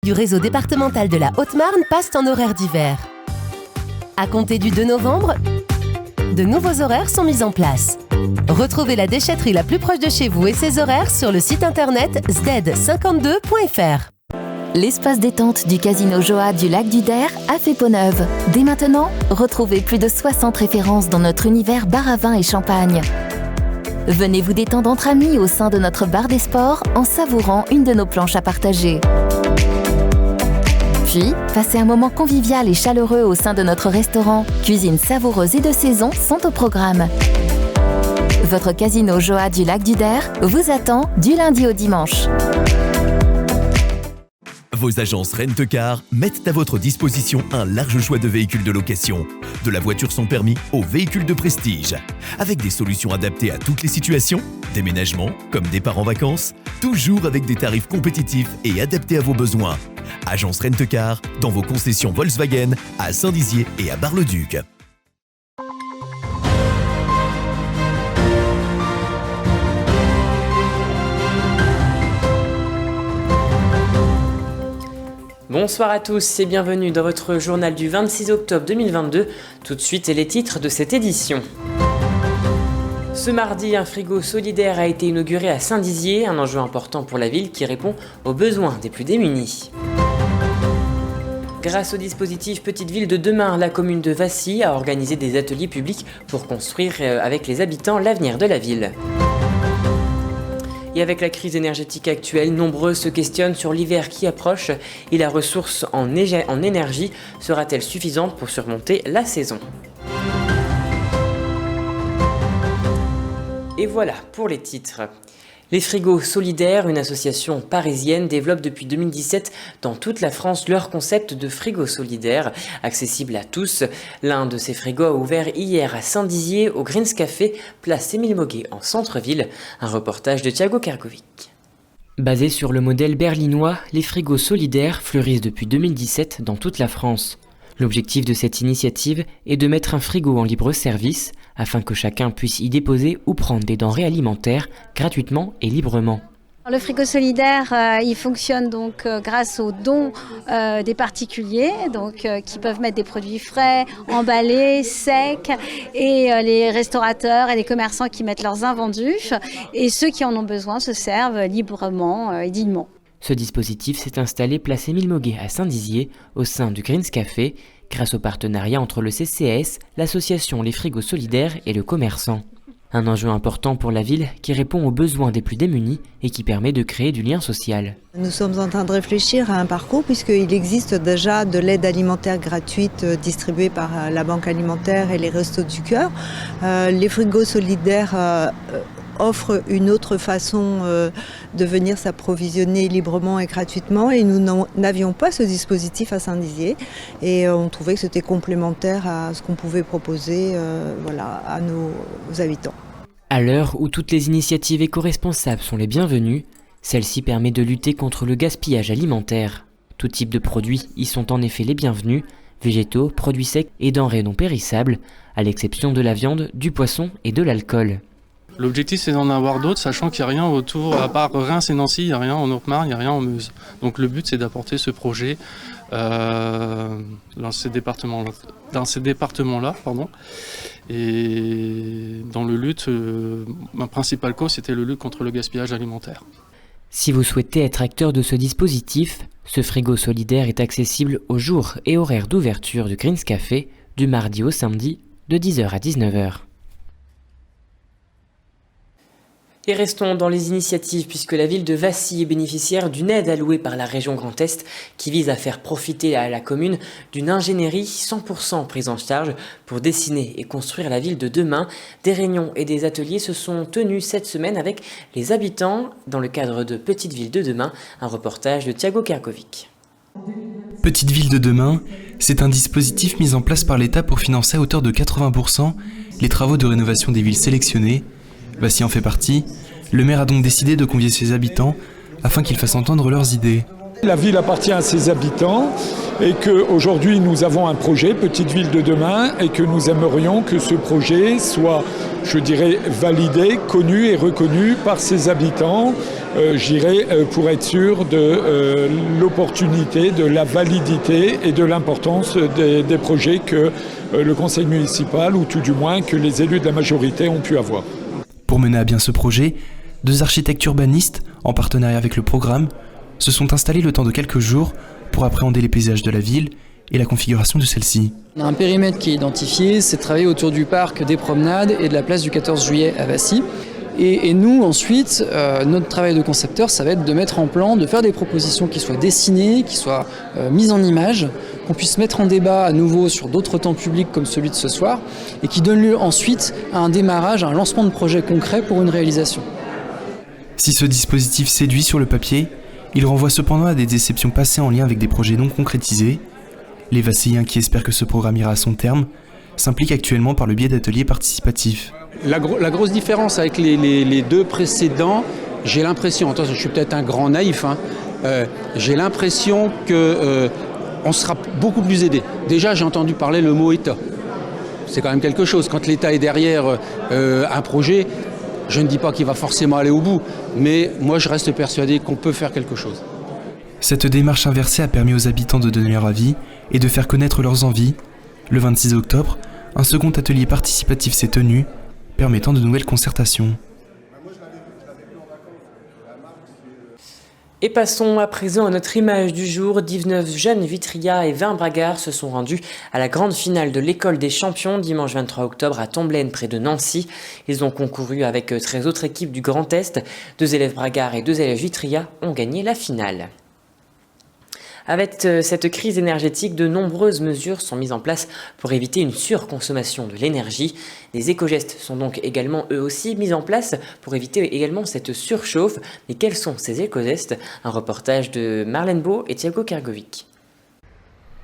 du réseau départemental de la Haute-Marne passent en horaire d'hiver. À compter du 2 novembre, de nouveaux horaires sont mis en place. Retrouvez la déchetterie la plus proche de chez vous et ses horaires sur le site internet zded52.fr. L'espace détente du Casino Joa du Lac du Der a fait peau neuve. Dès maintenant, retrouvez plus de 60 références dans notre univers bar à vin et champagne. Venez vous détendre entre amis au sein de notre bar des sports en savourant une de nos planches à partager. Puis, passez un moment convivial et chaleureux au sein de notre restaurant. Cuisine savoureuse et de saison sont au programme. Votre Casino Joa du Lac du Der vous attend du lundi au dimanche. Vos agences Rent-A-Car mettent à votre disposition un large choix de véhicules de location, de la voiture sans permis aux véhicules de prestige, avec des solutions adaptées à toutes les situations, déménagement comme départ en vacances, toujours avec des tarifs compétitifs et adaptés à vos besoins. Agence Rent-A-Car dans vos concessions Volkswagen à Saint-Dizier et à Bar-le-Duc. Bonsoir à tous et bienvenue dans votre journal du 26 octobre 2022. Tout de suite, les titres de cette édition. Ce mardi, un frigo solidaire a été inauguré à Saint-Dizier, un enjeu important pour la ville qui répond aux besoins des plus démunis. Grâce au dispositif Petite Ville de Demain, la commune de Vassy a organisé des ateliers publics pour construire avec les habitants l'avenir de la ville. Et avec la crise énergétique actuelle, nombreux se questionnent sur l'hiver qui approche et la ressource en énergie sera-t-elle suffisante pour surmonter la saison ? Et voilà pour les titres. Les frigos solidaires, une association parisienne, développe depuis 2017 dans toute la France leur concept de frigo solidaire, accessible à tous. L'un de ces frigos a ouvert hier à Saint-Dizier, au Greens Café, place Émile Moguet en centre-ville. Un reportage de Thiago Kerkovic. Basé sur le modèle berlinois, les frigos solidaires fleurissent depuis 2017 dans toute la France. L'objectif de cette initiative est de mettre un frigo en libre service afin que chacun puisse y déposer ou prendre des denrées alimentaires gratuitement et librement. Le frigo solidaire, il fonctionne donc grâce aux dons des particuliers, qui peuvent mettre des produits frais, emballés, secs, et les restaurateurs et les commerçants qui mettent leurs invendus, et ceux qui en ont besoin se servent librement et dignement. Ce dispositif s'est installé place Émile Moguet à Saint-Dizier, au sein du Greens Café, grâce au partenariat entre le CCAS, l'association Les Frigos Solidaires et le commerçant. Un enjeu important pour la ville qui répond aux besoins des plus démunis et qui permet de créer du lien social. Nous sommes en train de réfléchir à un parcours puisqu'il existe déjà de l'aide alimentaire gratuite distribuée par la Banque alimentaire et les Restos du Cœur. Les frigos solidaires offre une autre façon de venir s'approvisionner librement et gratuitement et nous n'avions pas ce dispositif à Saint-Dizier et on trouvait que c'était complémentaire à ce qu'on pouvait proposer à nos habitants. À l'heure où toutes les initiatives éco-responsables sont les bienvenues, celle-ci permet de lutter contre le gaspillage alimentaire. Tout type de produits y sont en effet les bienvenus, végétaux, produits secs et denrées non périssables, à l'exception de la viande, du poisson et de l'alcool. L'objectif, c'est d'en avoir d'autres, sachant qu'il n'y a rien autour, à part Reims et Nancy, il n'y a rien en Haute-Marne, il n'y a rien en Meuse. Donc le but, c'est d'apporter ce projet dans ces départements-là. Et dans le lutte, ma principale cause, c'était le lutte contre le gaspillage alimentaire. Si vous souhaitez être acteur de ce dispositif, ce frigo solidaire est accessible aux jours et horaires d'ouverture du Greens Café, du mardi au samedi, de 10h à 19h. Et restons dans les initiatives puisque la ville de Vassy est bénéficiaire d'une aide allouée par la région Grand Est qui vise à faire profiter à la commune d'une ingénierie 100% prise en charge pour dessiner et construire la ville de demain. Des réunions et des ateliers se sont tenus cette semaine avec les habitants dans le cadre de Petite Ville de Demain, un reportage de Thiago Kerkovic. Petite Ville de Demain, c'est un dispositif mis en place par l'État pour financer à hauteur de 80% les travaux de rénovation des villes sélectionnées. Vassy en fait partie. Le maire a donc décidé de convier ses habitants afin qu'ils fassent entendre leurs idées. La ville appartient à ses habitants et qu'aujourd'hui nous avons un projet, Petite Ville de Demain, et que nous aimerions que ce projet soit, validé, connu et reconnu par ses habitants pour être sûr de l'opportunité, de la validité et de l'importance des projets que le conseil municipal, ou tout du moins que les élus de la majorité ont pu avoir. Pour mener à bien ce projet, 2 architectes urbanistes, en partenariat avec le programme, se sont installés le temps de quelques jours pour appréhender les paysages de la ville et la configuration de celle-ci. On a un périmètre qui est identifié, c'est de travailler autour du parc des Promenades et de la place du 14 juillet à Vassy. Et nous, ensuite, notre travail de concepteur, ça va être de mettre en plan, de faire des propositions qui soient dessinées, qui soient mises en image, qu'on puisse mettre en débat à nouveau sur d'autres temps publics comme celui de ce soir, et qui donne lieu ensuite à un démarrage, à un lancement de projet concret pour une réalisation. Si ce dispositif séduit sur le papier, il renvoie cependant à des déceptions passées en lien avec des projets non concrétisés. Les Vasséiens qui espèrent que ce programme ira à son terme s'impliquent actuellement par le biais d'ateliers participatifs. La grosse différence avec les 2 précédents, j'ai l'impression, attention, je suis peut-être un grand naïf, j'ai l'impression qu'on sera beaucoup plus aidé. Déjà, j'ai entendu parler le mot État. C'est quand même quelque chose. Quand l'État est derrière un projet, je ne dis pas qu'il va forcément aller au bout, mais moi je reste persuadé qu'on peut faire quelque chose. Cette démarche inversée a permis aux habitants de donner leur avis et de faire connaître leurs envies. Le 26 octobre, un second atelier participatif s'est tenu, permettant de nouvelles concertations. Et passons à présent à notre image du jour. 19 jeunes Vitria et 20 bragards se sont rendus à la grande finale de l'école des champions dimanche 23 octobre à Tomblaine près de Nancy. Ils ont concouru avec 13 autres équipes du Grand Est. 2 élèves bragards et 2 élèves Vitria ont gagné la finale. Avec cette crise énergétique, de nombreuses mesures sont mises en place pour éviter une surconsommation de l'énergie. Des éco-gestes sont donc également eux aussi mis en place pour éviter également cette surchauffe. Mais quels sont ces éco-gestes? Un reportage de Marlène Beau et Thiago Kergovic.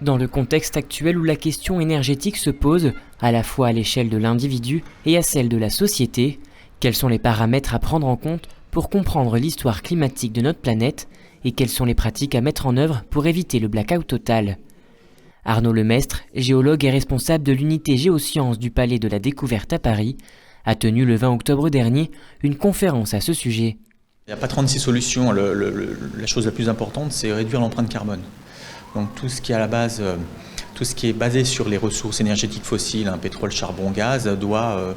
Dans le contexte actuel où la question énergétique se pose, à la fois à l'échelle de l'individu et à celle de la société, quels sont les paramètres à prendre en compte pour comprendre l'histoire climatique de notre planète et quelles sont les pratiques à mettre en œuvre pour éviter le blackout total? Arnaud Lemestre, géologue et responsable de l'unité géosciences du Palais de la Découverte à Paris, a tenu le 20 octobre dernier une conférence à ce sujet. Il n'y a pas 36 solutions. La chose la plus importante, c'est réduire l'empreinte carbone. Donc tout ce qui est à la base, tout ce qui est basé sur les ressources énergétiques fossiles, pétrole, charbon, gaz, doit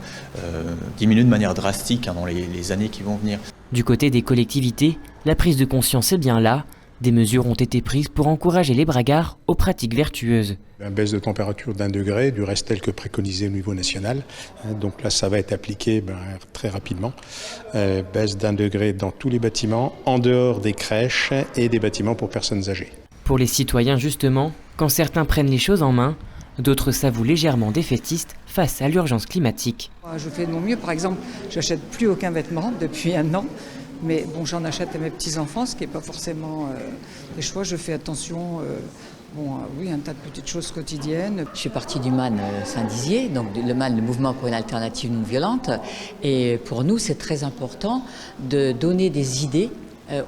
diminuer de manière drastique dans les années qui vont venir. Du côté des collectivités, la prise de conscience est bien là. Des mesures ont été prises pour encourager les bragards aux pratiques vertueuses. Une baisse de température d'1 degré, du reste tel que préconisé au niveau national. Donc là, ça va être appliqué très rapidement. Baisse d'1 degré dans tous les bâtiments, en dehors des crèches et des bâtiments pour personnes âgées. Pour les citoyens justement, quand certains prennent les choses en main, d'autres s'avouent légèrement défaitistes face à l'urgence climatique. Je fais de mon mieux, par exemple, j'achète plus aucun vêtement depuis 1 an. Mais bon, j'en achète à mes petits-enfants, ce qui n'est pas forcément des choix. Je fais attention, oui, un tas de petites choses quotidiennes. Je suis partie du MAN Saint-Dizier, donc le MAN, le mouvement pour une alternative non violente. Et pour nous, c'est très important de donner des idées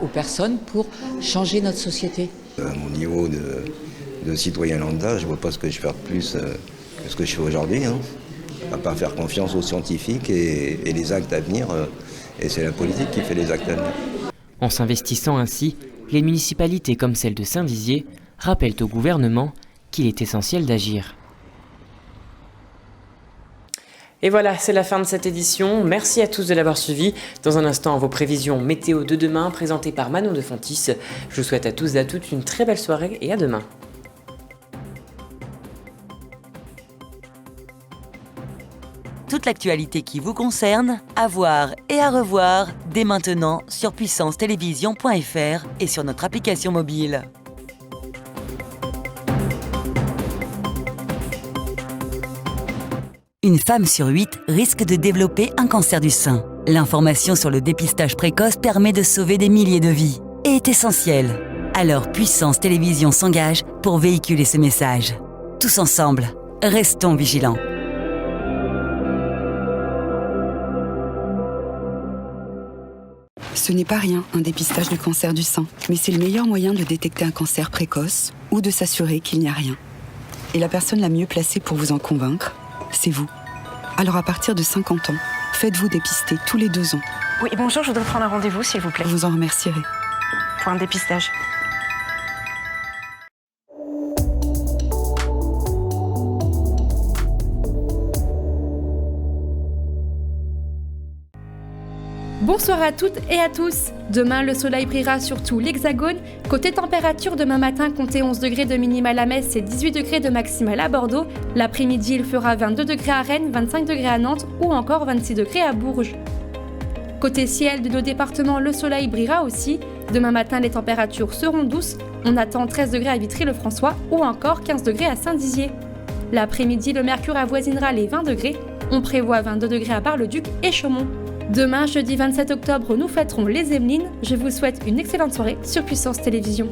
aux personnes pour changer notre société. À mon niveau de citoyen lambda, je ne vois pas ce que je fais de plus que ce que je fais aujourd'hui. À part faire confiance aux scientifiques et les actes à venir. Et c'est la politique qui fait les actes à venir. En s'investissant ainsi, les municipalités comme celle de Saint-Dizier rappellent au gouvernement qu'il est essentiel d'agir. Et voilà, c'est la fin de cette édition. Merci à tous de l'avoir suivi. Dans un instant, vos prévisions météo de demain, présentées par Manon de Fontis. Je vous souhaite à tous et à toutes une très belle soirée et à demain. Toute l'actualité qui vous concerne, à voir et à revoir dès maintenant sur puissancetélévision.fr et sur notre application mobile. Une femme sur 8 risque de développer un cancer du sein. L'information sur le dépistage précoce permet de sauver des milliers de vies et est essentielle. Alors Puissance Télévision s'engage pour véhiculer ce message. Tous ensemble, restons vigilants. Ce n'est pas rien, un dépistage du cancer du sein, mais c'est le meilleur moyen de détecter un cancer précoce ou de s'assurer qu'il n'y a rien. Et la personne la mieux placée pour vous en convaincre, c'est vous. Alors à partir de 50 ans, faites-vous dépister tous les 2 ans Oui, bonjour, je voudrais prendre un rendez-vous, s'il vous plaît. Je vous en remercierai. Pour un dépistage. Bonsoir à toutes et à tous. Demain, le soleil brillera sur tout l'Hexagone. Côté température, demain matin, comptez 11 degrés de minimal à Metz et 18 degrés de maximal à Bordeaux. L'après-midi, il fera 22 degrés à Rennes, 25 degrés à Nantes ou encore 26 degrés à Bourges. Côté ciel de nos départements, le soleil brillera aussi. Demain matin, les températures seront douces. On attend 13 degrés à Vitry-le-François ou encore 15 degrés à Saint-Dizier. L'après-midi, le mercure avoisinera les 20 degrés. On prévoit 22 degrés à Bar-le-Duc et Chaumont. Demain, jeudi 27 octobre, nous fêterons les Emelines. Je vous souhaite une excellente soirée sur Puissance Télévisions.